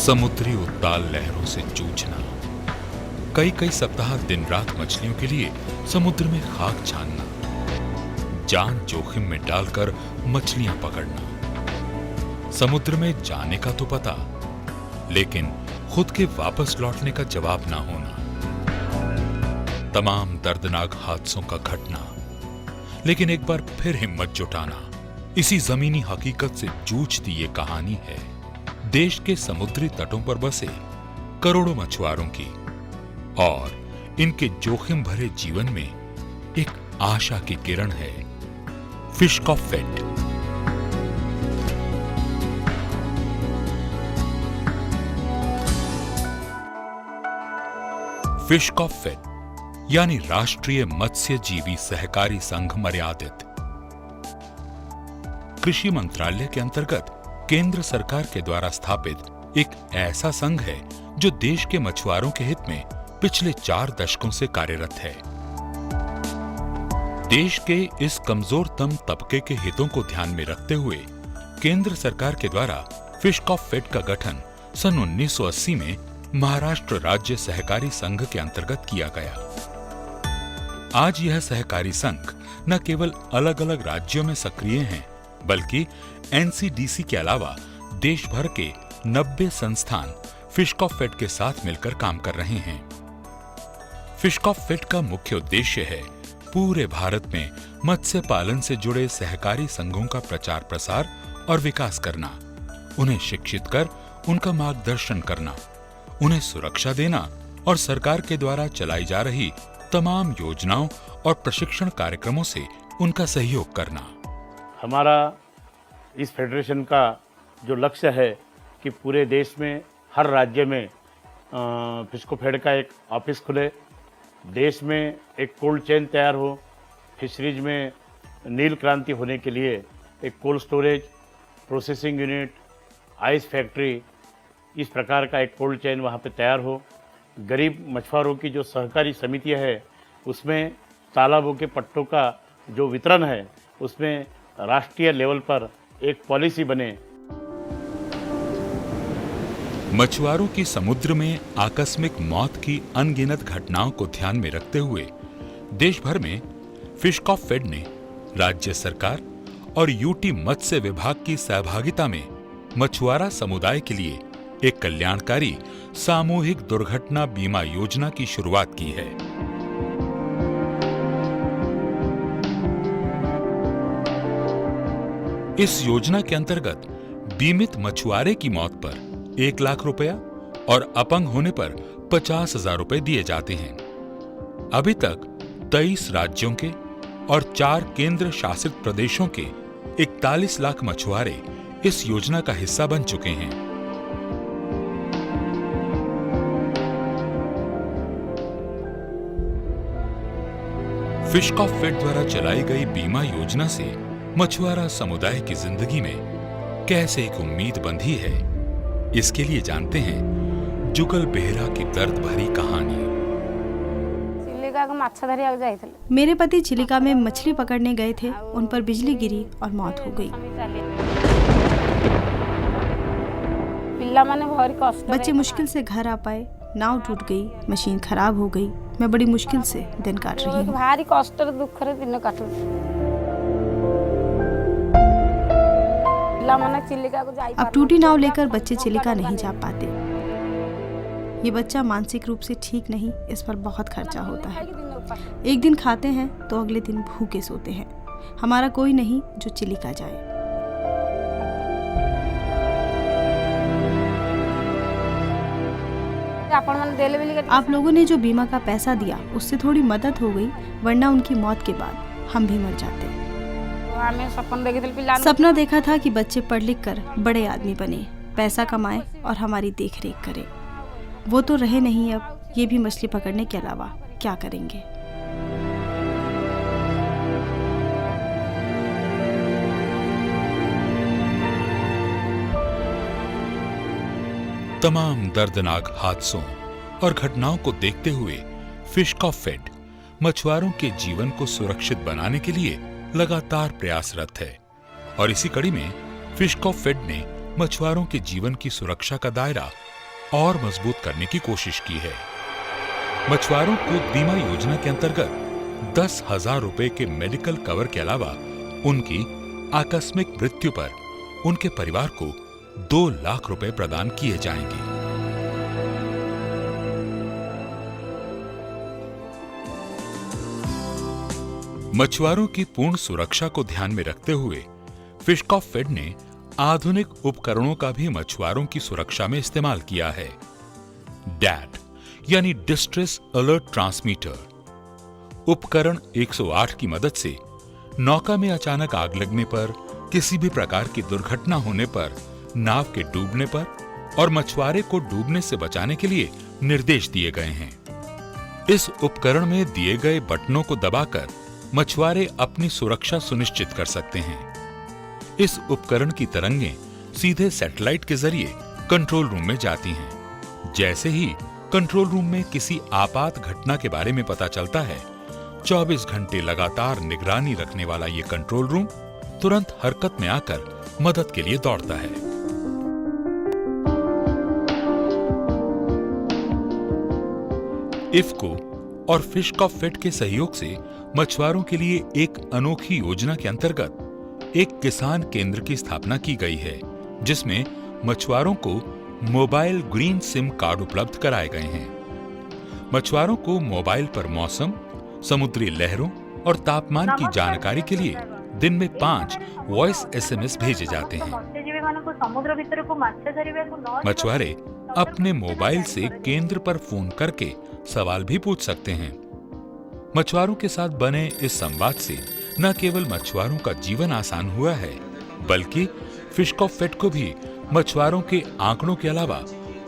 समुद्री उत्ताल लहरों से जूझना, कई कई सप्ताह दिन रात मछलियों के लिए समुद्र में खाक छानना, जान जोखिम में डालकर मछलियां पकड़ना। समुद्र में जाने का तो पता, लेकिन खुद के वापस लौटने का जवाब ना होना। तमाम दर्दनाक हादसों का घटना, लेकिन एक बार फिर हिम्मत जुटाना। इसी जमीनी हकीकत से जूझती ये कहानी है देश के समुद्री तटों पर बसे करोड़ों मछुआरों की, और इनके जोखिम भरे जीवन में एक आशा की किरण है। फिश का फेट। फिश का फेट यानी राष्ट्रीय मत्स्य जीवी सहकारी संघ मर्यादित, कृषि मंत्रालय के अंतर्गत केंद्र सरकार के द्वारा स्थापित एक ऐसा संघ है जो देश के मछुआरों के हित में पिछले 4 दशकों से कार्यरत है। देश के इस कमजोरतम तबके के हितों को ध्यान में रखते हुए केंद्र सरकार के द्वारा फिश का फेट का गठन सन 1980 में महाराष्ट्र राज्य सहकारी संघ के अंतर्गत किया गया। आज यह सहकारी संघ न केवल अलग अलग राज्यों में सक्रिय हैं, बल्कि एनसीडीसी के अलावा देश भर के 90 संस्थान फिश का फेट के साथ मिलकर काम कर रहे हैं। फिश का फेट का मुख्य उद्देश्य है पूरे भारत में मत्स्य पालन से जुड़े सहकारी संघों का प्रचार प्रसार और विकास करना, उन्हें शिक्षित कर उनका मार्गदर्शन करना, उन्हें सुरक्षा देना और सरकार के द्वारा चलाई जा रही तमाम योजनाओं और प्रशिक्षण कार्यक्रमों से उनका सहयोग करना। हमारा इस फेडरेशन का जो लक्ष्य है कि पूरे देश में हर राज्य में फिश को फेड का एक ऑफिस खुले, देश में एक कोल्ड चेन तैयार हो, फिशरीज में नील क्रांति होने के लिए एक cold storage, processing unit, ice factory, इस प्रकार का एक कोल्ड चेन वहाँ पे तैयार हो। गरीब मछुआरों की जो सहकारी समितियाँ है उसमें तालाबों के पट्टों का जो वितरण है उसमें राष्ट्रीय लेवल पर एक पॉलिसी बने। मछुआरों की समुद्र में आकस्मिक मौत की अनगिनत घटनाओं को ध्यान में रखते हुए देश भर में फिश का फेड ने राज्य सरकार और यूटी मत्स्य विभाग की सहभागिता में मछुआरा समुदाय के लिए एक कल्याणकारी सामूहिक दुर्घटना बीमा योजना की शुरुआत की है। इस योजना के अंतर्गत बीमित मछुआरे की मौत पर 1 लाख रुपया और अपंग होने पर 50,000 रुपए दिए जाते हैं। अभी तक 23 राज्यों के और 4 केंद्र शासित प्रदेशों के 41 लाख मछुआरे इस योजना का हिस्सा बन चुके हैं। फिश का फेड द्वारा चलाई गई बीमा योजना से मछुआरा समुदाय की जिंदगी में कैसे एक उम्मीद बंधी है, इसके लिए जानते हैं जुगल बेहरा की दर्द भरी कहानी। मेरे पति चिलिका में मछली पकड़ने गए थे, उन पर बिजली गिरी और मौत हो गई। बच्चे मुश्किल से घर आ पाए, नाव टूट गई, मशीन खराब हो गई। मैं बड़ी मुश्किल से दिन काट रही हूँ। अब टूटी नाव लेकर बच्चे चिलिका नहीं जा पाते। ये बच्चा मानसिक रूप से ठीक नहीं, इस पर बहुत खर्चा होता है। एक दिन खाते हैं तो अगले दिन भूखे सोते हैं। हमारा कोई नहीं जो चिलिका जाए। आप लोगों ने जो बीमा का पैसा दिया उससे थोड़ी मदद हो गई, वरना उनकी मौत के बाद हम भी मर जाते। सपना देखा था कि बच्चे पढ़ लिख कर बड़े आदमी बने, पैसा कमाए और हमारी देख रेख करे। वो तो रहे नहीं, अब ये भी मछली पकड़ने के अलावा क्या करेंगे। तमाम दर्दनाक हादसों और घटनाओं को देखते हुए फिश का फेड मछुआरों के जीवन को सुरक्षित बनाने के लिए लगातार प्रयासरत है और इसी कड़ी में फिश का फेड ने मछुआरों के जीवन की सुरक्षा का दायरा और मजबूत करने की कोशिश की है। मछुआरों को बीमा योजना के अंतर्गत 10,000 रुपए के मेडिकल कवर के अलावा उनकी आकस्मिक मृत्यु पर उनके परिवार को 2 लाख रुपए प्रदान किए जाएंगे। मछुआरों की पूर्ण सुरक्षा को ध्यान में रखते हुए फिशकॉफ फेड ने आधुनिक उपकरणों का भी मछुआरों की सुरक्षा में इस्तेमाल किया है। डैट यानी डिस्ट्रेस अलर्ट ट्रांसमीटर उपकरण 108 की मदद से नौका में अचानक आग लगने पर, किसी भी प्रकार की दुर्घटना होने पर, नाव के डूबने पर और मछुआरे को डूबने से बचाने के लिए निर्देश दिए गए हैं। इस उपकरण में दिए गए बटनों को दबाकर मछुआरे अपनी सुरक्षा सुनिश्चित कर सकते हैं। इस उपकरण की तरंगें सीधे सैटेलाइट के जरिए कंट्रोल रूम में जाती हैं। जैसे ही कंट्रोल रूम में किसी आपात घटना के बारे में पता चलता है, 24 घंटे लगातार निगरानी रखने वाला ये कंट्रोल रूम तुरंत हरकत में आकर मदद के लिए दौड़ता है। इफ्को और फिशकॉफ फेड के सहयोग से मछुआरों के लिए एक अनोखी योजना के अंतर्गत एक किसान केंद्र की स्थापना की गई है, जिसमें मछुआरों को मोबाइल ग्रीन सिम कार्ड उपलब्ध कराए गए हैं। मछुआरों को मोबाइल पर मौसम, समुद्री लहरों और तापमान की जानकारी के लिए दिन में 5 वॉइस SMS भेजे जाते हैं। मछुआरे अपने मोबाइल से केंद्र पर फोन करके सवाल भी पूछ सकते हैं। मछुआरों के साथ बने इस संवाद से न केवल मछुआरों का जीवन आसान हुआ है, बल्कि फिशकॉफ फेड को भी मछुआरों के आंकड़ों के अलावा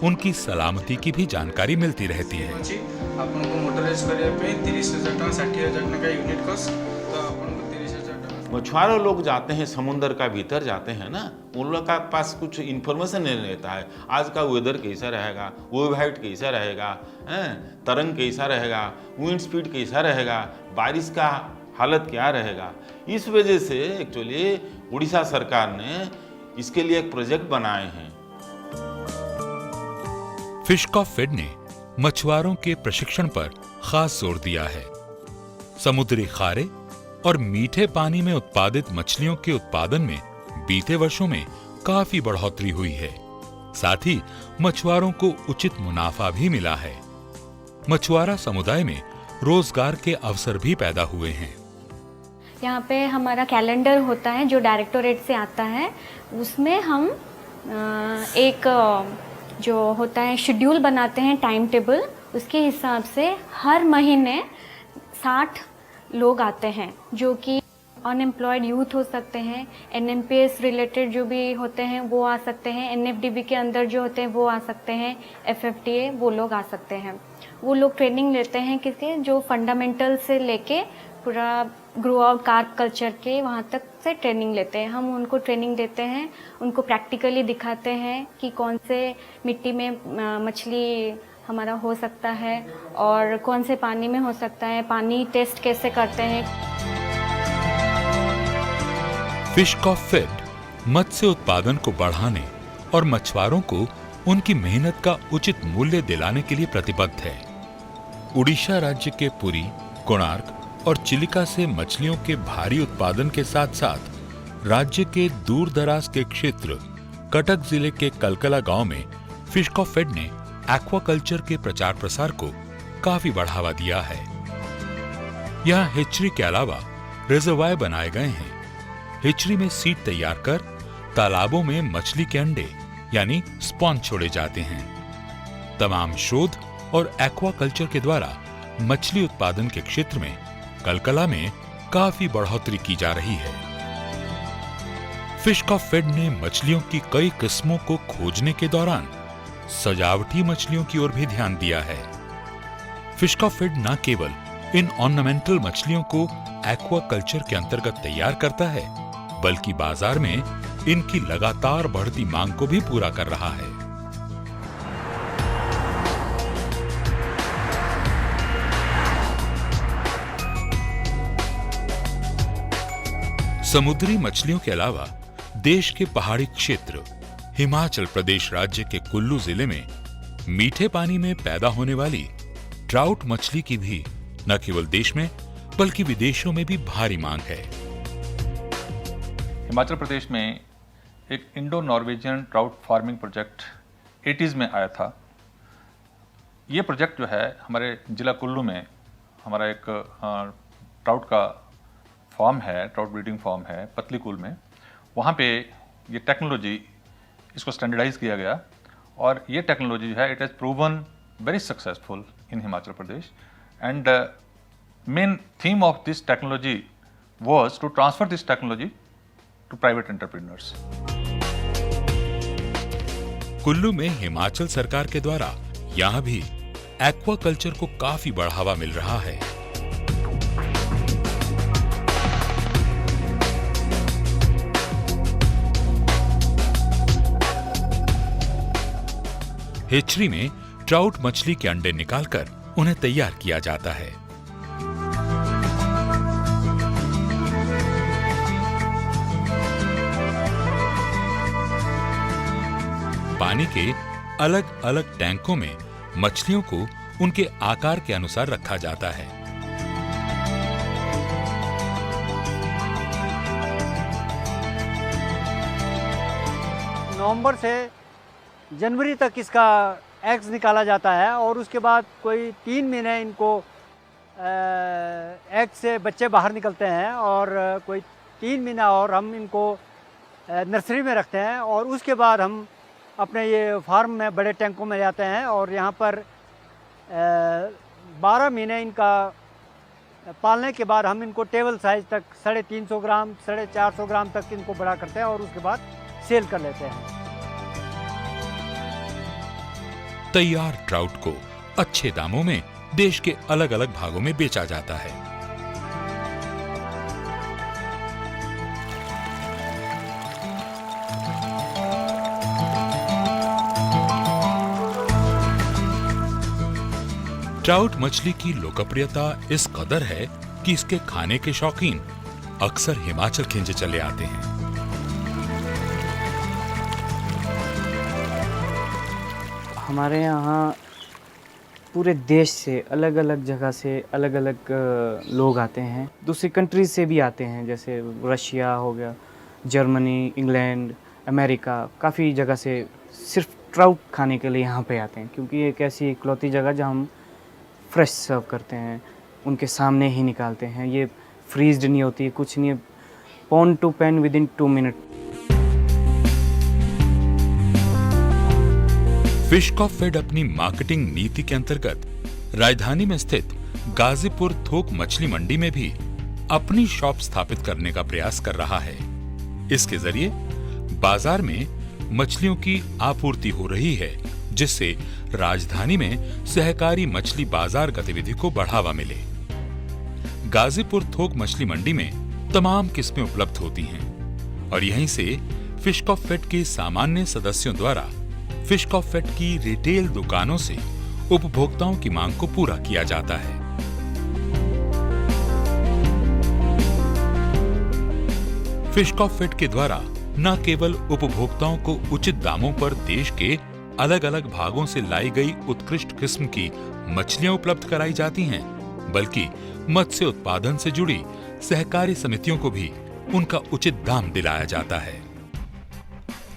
उनकी सलामती की भी जानकारी मिलती रहती है। मछुआरे लोग जाते हैं समुद्र का भीतर जाते हैं ना, उन लोग का पास कुछ इन्फॉर्मेशन नहीं रहता है। आज का वेदर कैसा रहेगा, वेव हाइट कैसा रहेगा, तरंग कैसा रहेगा, विंड स्पीड कैसा रहेगा, बारिश का हालत क्या रहेगा। इस वजह से एक्चुअली उड़ीसा सरकार ने इसके लिए एक प्रोजेक्ट बनाए हैं। फिशकॉफ फेड ने मछुआरों के प्रशिक्षण पर खास जोर दिया है। समुद्री खारे और मीठे पानी में उत्पादित मछलियों के उत्पादन में बीते वर्षों में काफी बढ़ोतरी हुई है। साथ ही मछुआरों को उचित मुनाफा भी मिला है। मछुआरा समुदाय में रोजगार के अवसर भी पैदा हुए हैं। यहाँ पे हमारा कैलेंडर होता है जो डायरेक्टोरेट से आता है, उसमें हम एक जो होता है शेड्यूल बनाते हैं, टाइम टेबल, उसके हिसाब से हर महीने 60 लोग आते हैं, जो कि अनएम्प्लॉयड यूथ हो सकते हैं, NMPS रिलेटेड जो भी होते हैं वो आ सकते हैं, NFDB के अंदर जो होते हैं वो आ सकते हैं, FFTA वो लोग आ सकते हैं। वो लोग ट्रेनिंग लेते हैं किसके, जो फंडामेंटल से लेके पूरा ग्रो आउट कार्प कल्चर के वहाँ तक से ट्रेनिंग लेते हैं। हम उनको ट्रेनिंग देते हैं, उनको प्रैक्टिकली दिखाते हैं कि कौन से मिट्टी में मछली हमारा हो सकता है और कौन से पानी में हो सकता है, पानी टेस्ट कैसे करते हैं। फिशकॉफ फेड मत्स्य उत्पादन को बढ़ाने और मछुआरों को उनकी मेहनत का उचित मूल्य दिलाने के लिए प्रतिबद्ध है। उड़ीसा राज्य के पुरी, कोणार्क और चिलिका से मछलियों के भारी उत्पादन के साथ साथ राज्य के दूर दराज के क्षेत्र कटक जिले के कलकला गांव में फिशकॉफ फेड ने एक्वाकल्चर के प्रचार प्रसार को काफी बढ़ावा दिया है। यहाँ हेचरी के अलावा रिजर्वायर बनाए गए हैं। हेचरी में सीड तैयार कर तालाबों में मछली के अंडे यानी स्पॉन छोड़े जाते हैं। तमाम शोध और एक्वाकल्चर के द्वारा मछली उत्पादन के क्षेत्र में कलकला में काफी बढ़ोतरी की जा रही है। फिशकॉफ फेड ने मछलियों की कई किस्मों को खोजने के दौरान सजावटी मछलियों की ओर भी ध्यान दिया है। फिशकॉफ फेड न केवल इन ऑर्नामेंटल मछलियों को एक्वाकल्चर के अंतर्गत तैयार करता है, बल्कि बाजार में इनकी लगातार बढ़ती मांग को भी पूरा कर रहा है। समुद्री मछलियों के अलावा देश के पहाड़ी क्षेत्र हिमाचल प्रदेश राज्य के कुल्लू जिले में मीठे पानी में पैदा होने वाली ट्राउट मछली की भी न केवल देश में बल्कि विदेशों में भी भारी मांग है। हिमाचल प्रदेश में एक Indo Norwegian trout farming project 80s में आया था। ये प्रोजेक्ट जो है हमारे जिला कुल्लू में हमारा एक ट्राउट का फार्म है, ट्राउट ब्रीडिंग फार्म है पतली कूल में। वहाँ पे ये टेक्नोलॉजी इसको स्टैंडर्डाइज किया गया और ये टेक्नोलॉजी जो है it has proven very successful in Himachal Pradesh and main theme of this technology was to transfer this technology to private entrepreneurs. Kullu में हिमाचल सरकार के द्वारा यहाँ भी एक्वाकल्चर को काफी बढ़ावा मिल रहा है। हेचरी में ट्राउट मछली के अंडे निकालकर उन्हें तैयार किया जाता है। पानी के अलग अलग टैंकों में मछलियों को उनके आकार के अनुसार रखा जाता है। नवंबर से जनवरी तक इसका एग्स निकाला जाता है और उसके बाद कोई 3 महीने इनको एग से बच्चे बाहर निकलते हैं और कोई 3 महीना और हम इनको नर्सरी में रखते हैं और उसके बाद हम अपने ये फार्म में बड़े टैंकों में जाते हैं और यहाँ पर 12 महीने इनका पालने के बाद हम इनको टेबल साइज तक 350 ग्राम 450 ग्राम तक इनको बड़ा करते हैं और उसके बाद सेल कर लेते हैं। तैयार ट्राउट को अच्छे दामों में देश के अलग अलग भागों में बेचा जाता है। ट्राउट मछली की लोकप्रियता इस कदर है कि इसके खाने के शौकीन अक्सर हिमाचल खिंचे चले आते हैं। हमारे यहाँ पूरे देश से अलग अलग जगह से अलग अलग लोग आते हैं, दूसरी कंट्रीज से भी आते हैं, जैसे रशिया हो गया, जर्मनी, इंग्लैंड, अमेरिका, काफ़ी जगह से सिर्फ ट्राउट खाने के लिए यहाँ पे आते हैं क्योंकि एक ऐसी इकलौती जगह जहाँ हम फ्रेश सर्व करते हैं, उनके सामने ही निकालते हैं। ये फ्रीज्ड नहीं होती है, कुछ नहीं है, pond to pan with in 2 minute. फिश कॉफ फेड अपनी मार्केटिंग नीति के अंतर्गत राजधानी में स्थित गाजीपुर थोक मछली मंडी में भी अपनी शॉप स्थापित करने का प्रयास कर रहा है। इसके जरिए बाजार में मछलियों की आपूर्ति हो रही है, जिससे राजधानी में सहकारी मछली बाजार गतिविधि को बढ़ावा मिले। गाजीपुर थोक मछली मंडी में तमाम किस्में उपलब्ध होती हैं और यहीं से फिश कॉफ फेड के सामान्य सदस्यों द्वारा फिश कॉफ फेड की रिटेल दुकानों से उपभोक्ताओं की मांग को पूरा किया जाता है। फिश कॉफ फेड के द्वारा न केवल उपभोक्ताओं को उचित दामों पर देश के अलग अलग भागों से लाई गई उत्कृष्ट किस्म की मछलियां उपलब्ध कराई जाती हैं, बल्कि मत्स्य उत्पादन से जुड़ी सहकारी समितियों को भी उनका उचित दाम दिलाया जाता है।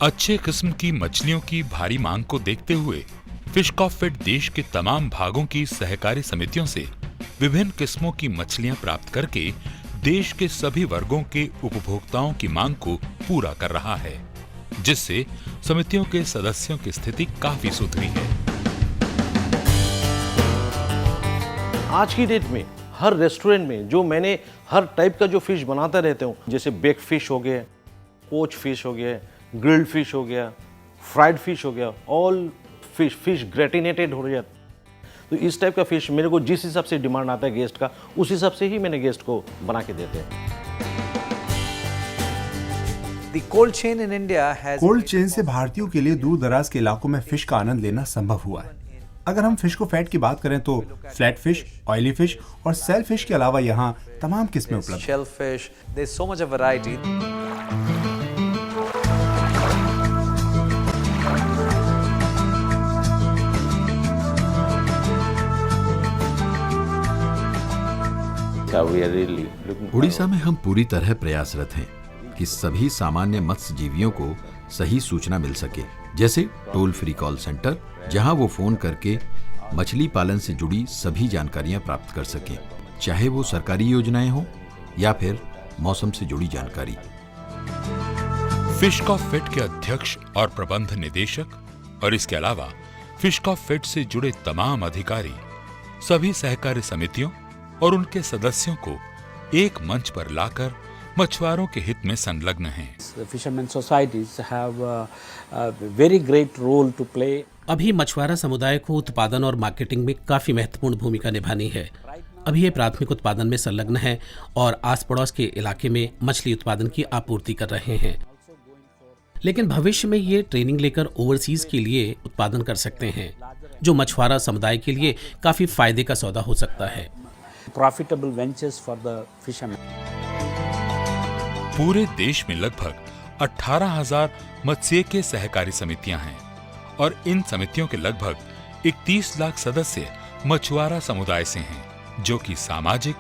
अच्छे किस्म की मछलियों की भारी मांग को देखते हुए फिश कॉफ फेड देश के तमाम भागों की सहकारी समितियों से विभिन्न किस्मों की मछलियां प्राप्त करके देश के सभी वर्गों के उपभोक्ताओं की मांग को पूरा कर रहा है, जिससे समितियों के सदस्यों की स्थिति काफी सुधरी है। आज की डेट में हर रेस्टोरेंट में जो मैंने हर टाइप का जो फिश बनाता रहता हूँ, जैसे बेक फिश हो गया, पोच फिश हो गया, ग्रिल्ड फिश हो गया, फ्राइड फिश हो गया, ऑल फिश ग्रेटिनेटेड हो गया, तो इस टाइप का फिश मेरे को जिस हिसाब से डिमांड आता है गेस्ट का, उस हिसाब से ही मैंने गेस्ट को बना के देते हैं। कोल्ड चेन से भारतीयों के लिए दूर दराज के इलाकों में फिश का आनंद लेना संभव हुआ है। अगर हम फिश को फैट की बात करें तो फ्लैट फिश, ऑयली फिश और सेल फिश के अलावा यहाँ तमाम किस्में उपलब्ध हैं। Odisha, we are really looking Orissa में हम पूरी तरह प्रयासरत हैं कि सभी सामान्य मत्स्यजीवियों को सही सूचना मिल सके, जैसे टोल फ्री कॉल सेंटर, जहां वो फोन करके मछली पालन से जुड़ी सभी जानकारियां प्राप्त कर सकें, चाहे वो सरकारी योजनाएं हो या फिर मौसम से जुड़ी जानकारी। फिशकॉफ-फेड के अध्यक्ष और प्रबंध निदेशक और इसके अलावा फिशकॉफ-फेड से जुड़े तमाम अधिकारी सभी सहकारी समितियों और उनके सदस्यों को एक मंच पर लाकर मछुआरों के हित में संलग्न हैं। Fishermen societies have a very great role to play. अभी मछुआरा समुदाय को उत्पादन और मार्केटिंग में काफी महत्वपूर्ण भूमिका निभानी है। अभी ये प्राथमिक उत्पादन में संलग्न है और आस पड़ोस के इलाके में मछली उत्पादन की आपूर्ति कर रहे हैं, लेकिन भविष्य में ये ट्रेनिंग लेकर ओवरसीज के लिए उत्पादन कर सकते हैं, जो मछुआरा समुदाय के लिए काफी फायदे का सौदा हो सकता है। Profitable ventures for the fishermen. पूरे देश में लगभग 18,000 मत्स्य के सहकारी समितियां हैं और इन समितियों के लगभग 31 लाख सदस्य मछुआरा समुदाय से हैं, जो कि सामाजिक,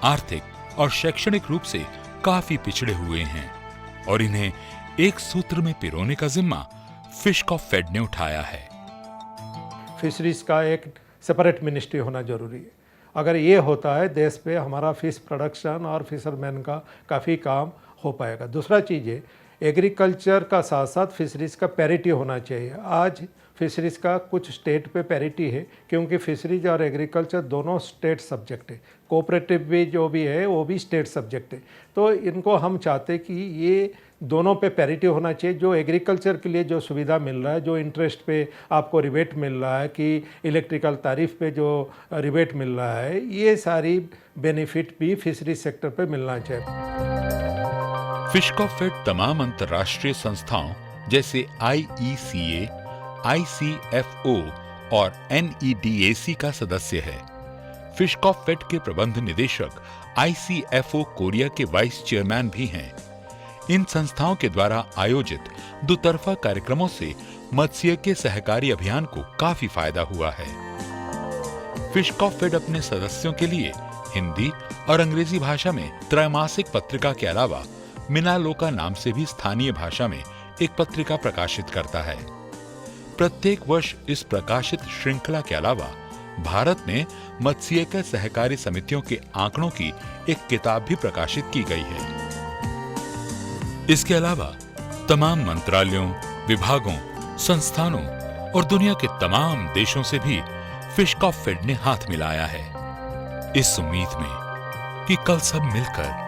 आर्थिक और शैक्षणिक रूप से काफी पिछड़े हुए हैं और इन्हें एक सूत्र में पिरोने का जिम्मा फिशकॉफ-फेड ने उठाया है। फिशरीज का एक सेपरेट मिनिस्ट्री होना जरूरी है। अगर ये होता है, देश पे हमारा फिश प्रोडक्शन और फिशरमैन का काफ़ी काम हो पाएगा। दूसरा चीज़ है, एग्रीकल्चर का साथ साथ फिशरीज का पैरिटी होना चाहिए। आज फिशरीज का कुछ स्टेट पे पैरिटी है, क्योंकि फिशरीज और एग्रीकल्चर दोनों स्टेट सब्जेक्ट है। कोऑपरेटिव भी जो भी है वो भी स्टेट सब्जेक्ट है। तो इनको हम चाहते कि ये दोनों पे पैरिटी होना चाहिए। जो एग्रीकल्चर के लिए जो सुविधा मिल रहा है, जो इंटरेस्ट पे आपको रिबेट मिल रहा है, कि इलेक्ट्रिकल तारीफ पे जो रिबेट मिल रहा है, ये सारी बेनिफिट भी फिशरीज सेक्टर पे मिलना चाहिए। फिशकॉफ-फेड तमाम अंतर्राष्ट्रीय संस्थाओं जैसे IECA, ICFO और NEDAC का सदस्य है। फिशकॉफ-फेड के प्रबंध निदेशक ICFO कोरिया के वाइस चेयरमैन भी हैं। इन संस्थाओं के द्वारा आयोजित दुतरफा कार्यक्रमों से मत्स्य के सहकारी अभियान को काफी फायदा हुआ है। फिशकॉफ-फेड अपने सदस्यों के लिए हिंदी और अंग्रेजी भाषा में त्रैमासिक पत्रिका के अलावा मिनालोका नाम से भी स्थानीय भाषा में एक पत्रिका प्रकाशित करता है। प्रत्येक वर्ष इस प्रकाशित श्रृंखला के अलावा भारत में मत्स्य सहकारी समितियों के आंकड़ों की एक किताब भी प्रकाशित की गई है। इसके अलावा तमाम मंत्रालयों, विभागों, संस्थानों और दुनिया के तमाम देशों से भी फिशकॉफ-फेड ने हाथ मिलाया है, इस उम्मीद में कि कल सब मिलकर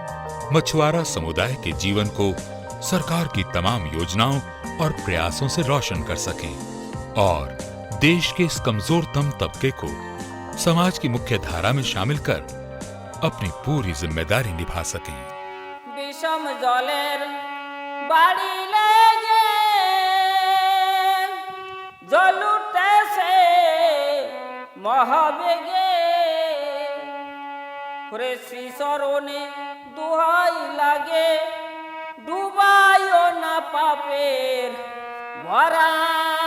मछुआरा समुदाय के जीवन को सरकार की तमाम योजनाओं और प्रयासों से रोशन कर सकें और देश के इस कमजोरतम तबके को समाज की मुख्य धारा में शामिल कर अपनी पूरी जिम्मेदारी निभा सकें। বিষম জলের বাড়ি লেগে জল উঠেছে মহাবেগে, ওরে শ্রী চরণে দোহাই লাগে, ডুবাইও না পাপের ভরা।